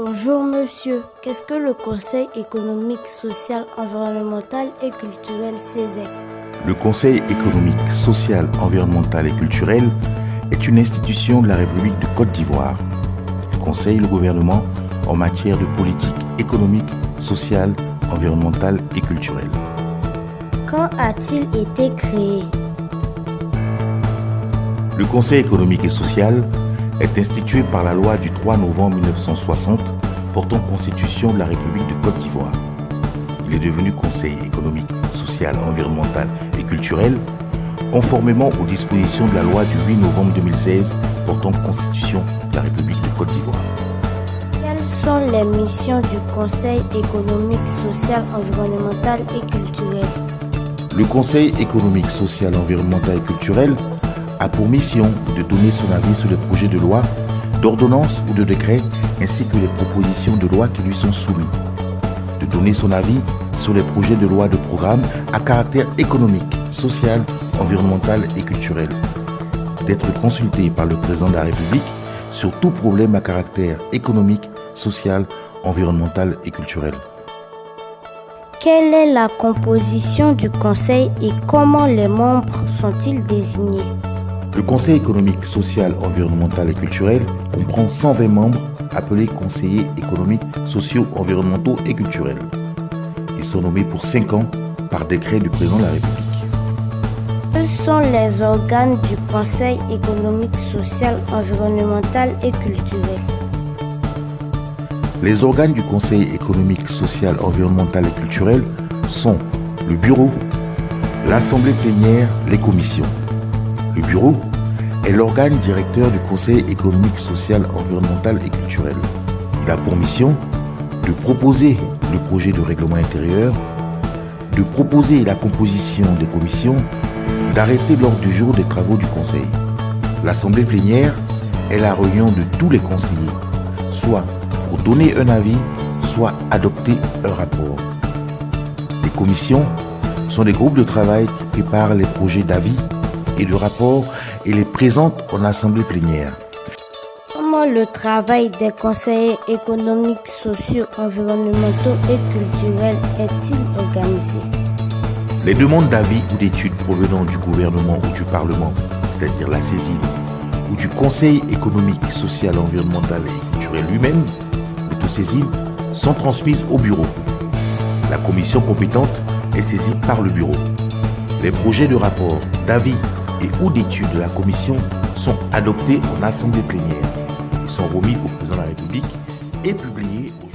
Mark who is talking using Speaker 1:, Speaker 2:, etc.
Speaker 1: Bonjour monsieur, qu'est-ce que le Conseil économique, social, environnemental et culturel CESEC?
Speaker 2: Le Conseil économique, social, environnemental et culturel est une institution de la République de Côte d'Ivoire. Il conseille le gouvernement en matière de politique économique, sociale, environnementale et culturelle.
Speaker 1: Quand a-t-il été créé?
Speaker 2: Le Conseil économique et social est institué par la loi du 3 novembre 1960 portant constitution de la République de Côte d'Ivoire. Il est devenu Conseil économique, social, environnemental et culturel conformément aux dispositions de la loi du 8 novembre 2016 portant constitution de la République de Côte d'Ivoire.
Speaker 1: Quelles sont les missions du Conseil économique, social, environnemental et culturel?
Speaker 2: Le Conseil économique, social, environnemental et culturel a pour mission de donner son avis sur les projets de loi, d'ordonnance ou de décret, ainsi que les propositions de loi qui lui sont soumises. De donner son avis sur les projets de loi de programme à caractère économique, social, environnemental et culturel. D'être consulté par le président de la République sur tout problème à caractère économique, social, environnemental et culturel.
Speaker 1: Quelle est la composition du Conseil et comment les membres sont-ils désignés?
Speaker 2: Le Conseil économique, social, environnemental et culturel comprend 120 membres appelés conseillers économiques, sociaux, environnementaux et culturels. Ils sont nommés pour 5 ans par décret du président de la République.
Speaker 1: Quels sont les organes du Conseil économique, social, environnemental et culturel?
Speaker 2: Les organes du Conseil économique, social, environnemental et culturel sont le bureau, l'assemblée plénière, les commissions. Le bureau est l'organe directeur du Conseil économique, social, environnemental et culturel. Il a pour mission de proposer le projet de règlement intérieur, de proposer la composition des commissions, d'arrêter l'ordre du jour des travaux du Conseil. L'assemblée plénière est la réunion de tous les conseillers, soit pour donner un avis, soit adopter un rapport. Les commissions sont des groupes de travail qui préparent les projets d'avis et de rapport et les présentent en assemblée plénière.
Speaker 1: Comment le travail des conseillers économiques, sociaux, environnementaux et culturels est-il organisé?
Speaker 2: Les demandes d'avis ou d'études provenant du gouvernement ou du Parlement, c'est-à-dire la saisine, ou du Conseil économique, social, environnemental et culturel lui-même, l'autosaisine, sont transmises au bureau. La commission compétente est saisie par le bureau. Les projets de rapport, d'avis et ou d'études de la commission sont adoptés en assemblée plénière. Ils sont remis au président de la République et publiés au